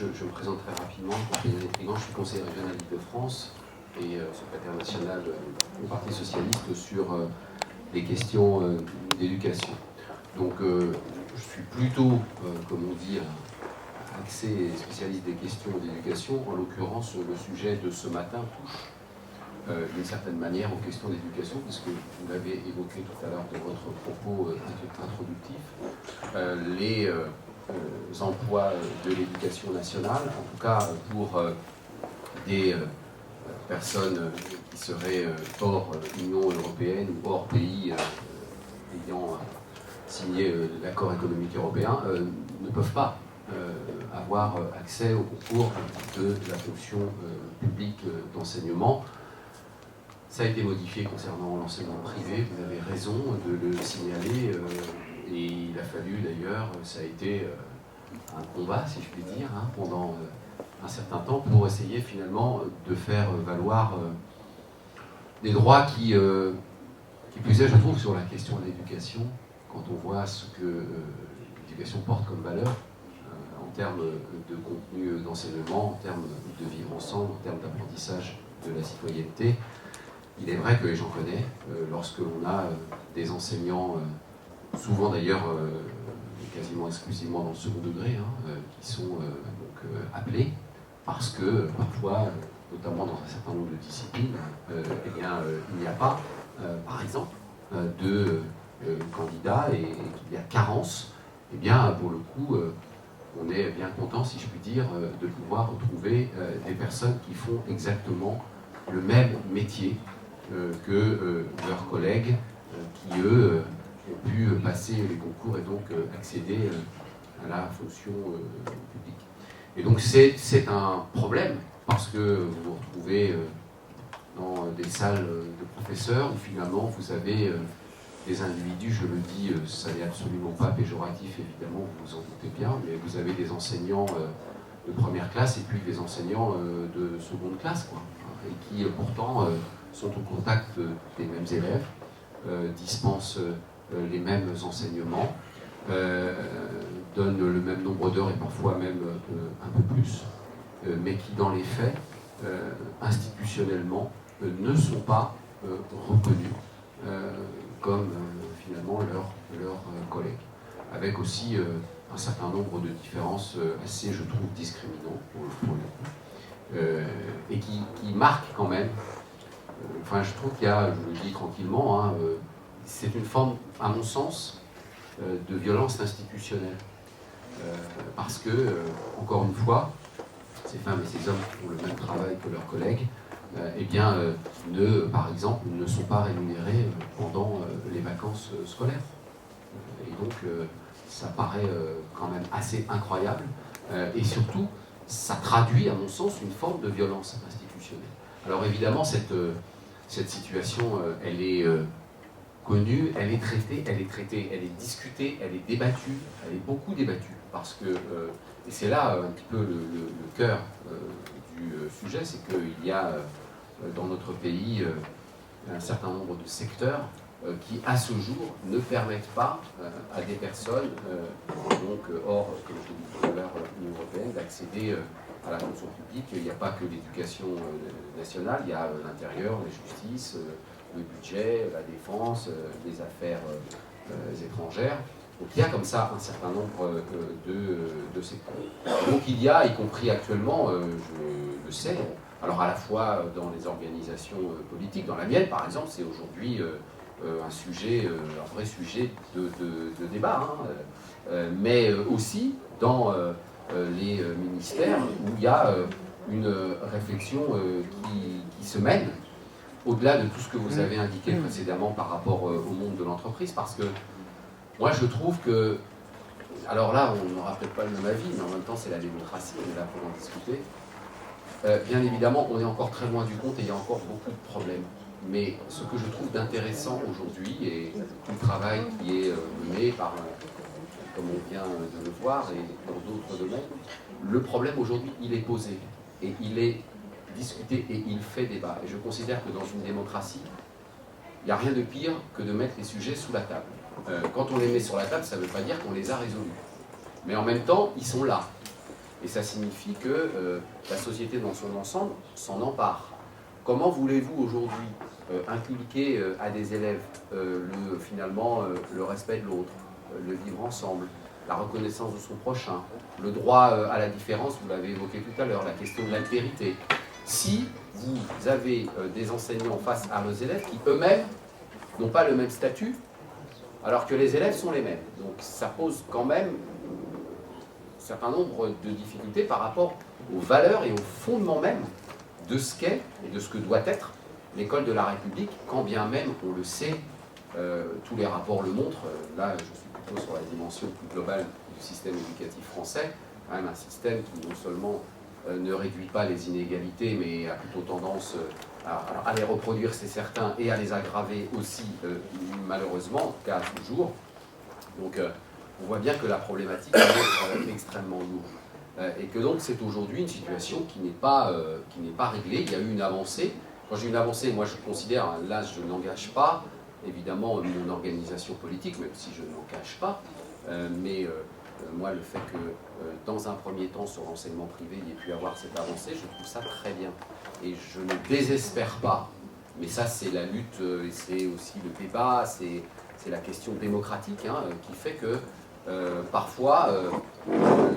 je me présente très rapidement. Je suis conseiller régional d'Île-de-France et secrétaire national au Parti socialiste sur les questions d'éducation. Donc je suis plutôt, comme on dit, axé et spécialiste des questions d'éducation. En l'occurrence, le sujet de ce matin touche d'une certaine manière aux questions d'éducation, puisque vous l'avez évoqué tout à l'heure dans votre propos introductif, les emplois de l'éducation nationale, en tout cas pour des personnes qui seraient hors Union européenne ou hors pays ayant signé l'accord économique européen, ne peuvent pas avoir accès au concours de la fonction publique d'enseignement. Ça a été modifié concernant l'enseignement privé, vous avez raison de le signaler, et il a fallu d'ailleurs, ça a été un combat, si je puis dire, pendant un certain temps, pour essayer finalement de faire valoir des droits qui plus est, je trouve, sur la question de l'éducation, quand on voit ce que l'éducation porte comme valeur, en termes de contenu d'enseignement, en termes de vivre ensemble, en termes d'apprentissage de la citoyenneté. Il est vrai que j'en connais, lorsque l'on a des enseignants, souvent d'ailleurs quasiment exclusivement dans le second degré, qui sont appelés, parce que parfois, notamment dans un certain nombre de disciplines, il n'y a pas, par exemple, de candidats et qu'il y a carence. Eh bien, pour le coup, on est bien content, si je puis dire, de pouvoir retrouver des personnes qui font exactement le même métier que leurs collègues qui, eux, ont pu passer les concours et donc accéder à la fonction publique. Et donc c'est un problème, parce que vous vous retrouvez dans des salles de professeurs où finalement vous avez des individus, je le dis, ça n'est absolument pas péjoratif évidemment, vous vous en doutez bien, mais vous avez des enseignants de première classe et puis des enseignants de seconde classe, quoi, et qui pourtant sont au contact des mêmes élèves, dispensent les mêmes enseignements, donnent le même nombre d'heures et parfois même un peu plus, mais qui dans les faits, institutionnellement, ne sont pas reconnus comme finalement leurs collègues, avec aussi un certain nombre de différences assez, je trouve, discriminantes pour le coup, et qui marquent quand même. Enfin, je trouve qu'il y a, je le dis tranquillement, c'est une forme, à mon sens, de violence institutionnelle. Parce que, encore une fois, ces femmes et ces hommes qui font le même travail que leurs collègues, par exemple, ne sont pas rémunérés pendant les vacances scolaires. Et donc, ça paraît quand même assez incroyable. Et surtout, ça traduit, à mon sens, une forme de violence institutionnelle. Alors évidemment, cette situation, elle est connue, elle est traitée, elle est discutée, elle est débattue, elle est beaucoup débattue, parce que, et c'est là un petit peu le cœur du sujet, c'est qu'il y a dans notre pays un certain nombre de secteurs qui, à ce jour, ne permettent pas à des personnes, donc hors, comme je l'ai dit tout à l'heure, l'Union européenne, d'accéder à la fonction publique. Il n'y a pas que l'éducation nationale, il y a l'intérieur, la justice, le budget, la défense, les affaires étrangères. Donc il y a comme ça un certain nombre de secteurs. Donc il y a, y compris actuellement, je le sais, alors à la fois dans les organisations politiques, dans la mienne par exemple, c'est aujourd'hui un vrai sujet de débat, mais aussi dans les ministères où il y a une réflexion qui se mène au-delà de tout ce que vous avez indiqué précédemment par rapport au monde de l'entreprise, parce que moi je trouve que, alors là on n'aura peut-être pas le même avis, mais en même temps c'est la démocratie, on est là pour en discuter. Bien évidemment on est encore très loin du compte et il y a encore beaucoup de problèmes. Mais ce que je trouve d'intéressant aujourd'hui, et tout le travail qui est mené par, comme on vient de le voir, et dans d'autres domaines, le problème aujourd'hui, il est posé, et il est discuté, et il fait débat. Et je considère que dans une démocratie, il n'y a rien de pire que de mettre les sujets sous la table. Quand on les met sur la table, ça ne veut pas dire qu'on les a résolus. Mais en même temps, ils sont là. et ça signifie que la société dans son ensemble s'en empare. Comment voulez-vous aujourd'hui inculquer à des élèves finalement le respect de l'autre, le vivre ensemble, la reconnaissance de son prochain, le droit à la différence, vous l'avez évoqué tout à l'heure, la question de l'altérité, si vous avez des enseignants face à vos élèves qui eux-mêmes n'ont pas le même statut, alors que les élèves sont les mêmes. Donc ça pose quand même un certain nombre de difficultés par rapport aux valeurs et aux fondements même de ce qu'est et de ce que doit être l'école de la République, quand bien même, on le sait, tous les rapports le montrent, là je suis plutôt sur la dimension plus globale du système éducatif français, quand même un système qui non seulement ne réduit pas les inégalités, mais a plutôt tendance à les reproduire, c'est certain, et à les aggraver aussi, malheureusement, en tout cas toujours. Donc on voit bien que la problématique est extrêmement lourde. Et que donc c'est aujourd'hui une situation qui n'est pas réglée. Il y a eu une avancée. Quand j'ai une avancée, moi je considère, là je n'engage pas, évidemment, mon organisation politique, même si je n'en cache pas, mais moi le fait que dans un premier temps sur l'enseignement privé il y ait pu avoir cette avancée, je trouve ça très bien. Et je ne désespère pas, mais ça c'est la lutte, et c'est aussi le débat, c'est la question démocratique qui fait que parfois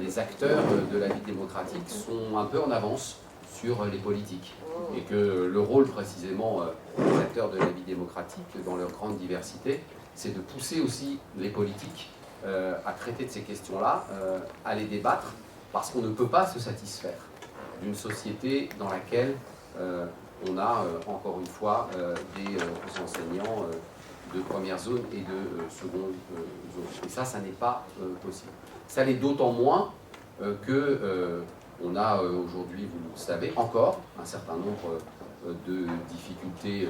les acteurs de la vie démocratique sont un peu en avance sur les politiques. Et que le rôle précisément des acteurs de la vie démocratique, dans leur grande diversité, c'est de pousser aussi les politiques à traiter de ces questions-là, à les débattre, parce qu'on ne peut pas se satisfaire d'une société dans laquelle on a, encore une fois, des enseignants de première zone et de seconde zone. Et ça n'est pas possible. Ça l'est d'autant moins que on a aujourd'hui, vous le savez, encore un certain nombre de difficultés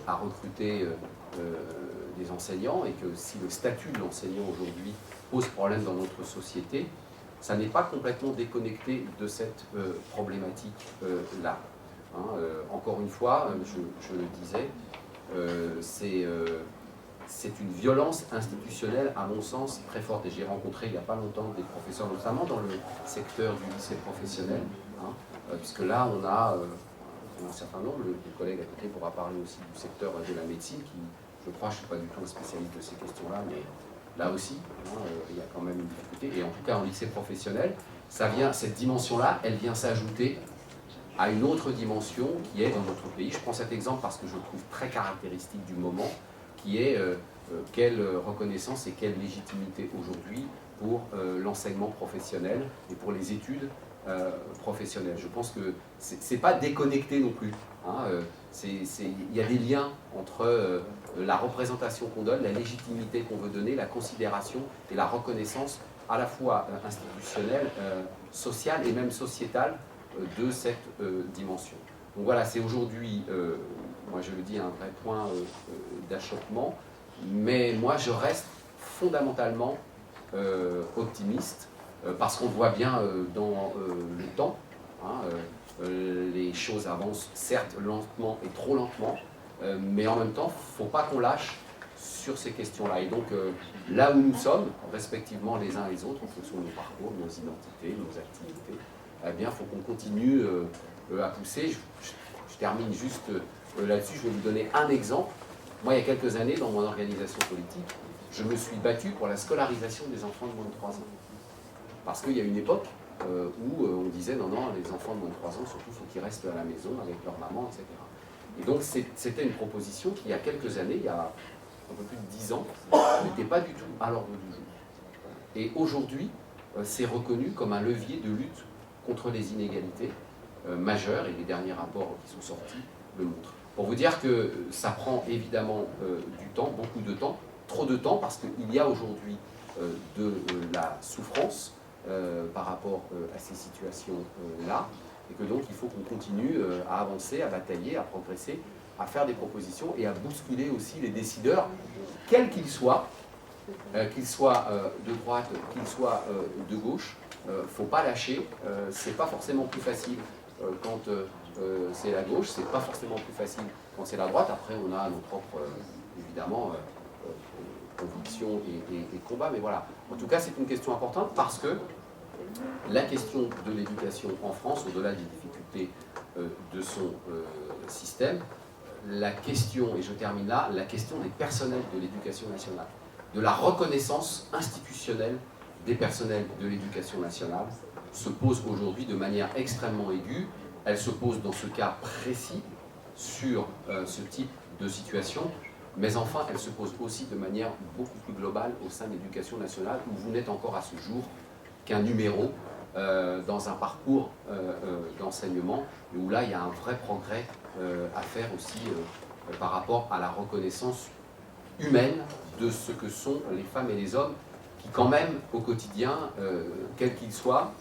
à recruter des enseignants, et que si le statut de l'enseignant aujourd'hui pose problème dans notre société, ça n'est pas complètement déconnecté de cette problématique-là. Encore une fois, je le disais, c'est une violence institutionnelle, à mon sens, très forte. Et j'ai rencontré il n'y a pas longtemps des professeurs, notamment dans le secteur du lycée professionnel, puisque là, on a un certain nombre, le collègue à côté pourra parler aussi du secteur de la médecine, qui, je crois, je ne suis pas du tout un spécialiste de ces questions-là, mais là aussi, il y a quand même une difficulté. Et en tout cas, en lycée professionnel, cette dimension-là, elle vient s'ajouter à une autre dimension qui est dans notre pays. Je prends cet exemple parce que je le trouve très caractéristique du moment, qui est quelle reconnaissance et quelle légitimité aujourd'hui pour l'enseignement professionnel et pour les études professionnelles. Je pense que ce n'est pas déconnecté non plus. Il y a des liens entre la représentation qu'on donne, la légitimité qu'on veut donner, la considération et la reconnaissance à la fois institutionnelle, sociale et même sociétale de cette dimension. Donc voilà, c'est aujourd'hui, moi je le dis, un vrai point d'achoppement, mais moi je reste fondamentalement optimiste, parce qu'on voit bien dans le temps, les choses avancent certes lentement et trop lentement, mais en même temps, il ne faut pas qu'on lâche sur ces questions-là. Et donc là où nous sommes, respectivement les uns les autres, en fonction de nos parcours, nos identités, nos activités, eh bien, il faut qu'on continue à pousser. Je termine juste là-dessus, je vais vous donner un exemple. Moi, il y a quelques années, dans mon organisation politique, je me suis battu pour la scolarisation des enfants de moins de 3 ans. Parce qu'il y a une époque où on disait non, les enfants de moins de 3 ans, surtout, il faut qu'ils restent à la maison avec leur maman, etc. Et donc, c'était une proposition qui, il y a quelques années, il y a un peu plus de 10 ans, n'était pas du tout à l'ordre du jour. Et aujourd'hui, c'est reconnu comme un levier de lutte contre les inégalités majeures, et les derniers rapports qui sont sortis le montrent. Pour vous dire que ça prend évidemment du temps, beaucoup de temps, trop de temps, parce qu'il y a aujourd'hui de la souffrance par rapport à ces situations-là, et que donc il faut qu'on continue à avancer, à batailler, à progresser, à faire des propositions et à bousculer aussi les décideurs, quels qu'ils soient de droite, qu'ils soient de gauche. Faut pas lâcher, c'est pas forcément plus facile quand c'est la gauche, c'est pas forcément plus facile quand c'est la droite. Après, on a nos propres, évidemment, convictions et combats, mais voilà. En tout cas, c'est une question importante parce que la question de l'éducation en France, au-delà des difficultés de son système, la question, et je termine là, la question des personnels de l'éducation nationale, de la reconnaissance institutionnelle des personnels de l'éducation nationale, se pose aujourd'hui de manière extrêmement aiguë. Elle se pose dans ce cas précis sur ce type de situation, mais enfin elle se pose aussi de manière beaucoup plus globale au sein de l'éducation nationale, où vous n'êtes encore à ce jour qu'un numéro dans un parcours d'enseignement, et où là il y a un vrai progrès à faire aussi par rapport à la reconnaissance humaine de ce que sont les femmes et les hommes qui quand même au quotidien, quels qu'ils soient,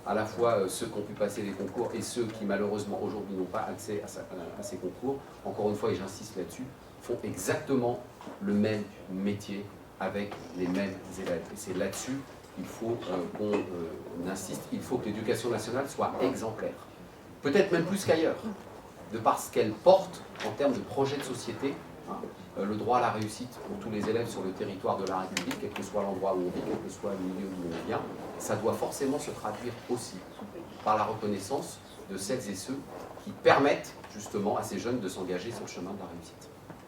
à la fois ceux qui ont pu passer les concours et ceux qui malheureusement aujourd'hui n'ont pas accès à ces concours, encore une fois et j'insiste là-dessus, font exactement le même métier avec les mêmes élèves. Et c'est là-dessus qu'il faut qu'on insiste, il faut que l'éducation nationale soit exemplaire, peut-être même plus qu'ailleurs, de par ce qu'elle porte en termes de projet de société, le droit à la réussite pour tous les élèves sur le territoire de la République, quel que soit l'endroit où on vit, quel que soit le milieu où on vient, ça doit forcément se traduire aussi par la reconnaissance de celles et ceux qui permettent justement à ces jeunes de s'engager sur le chemin de la réussite.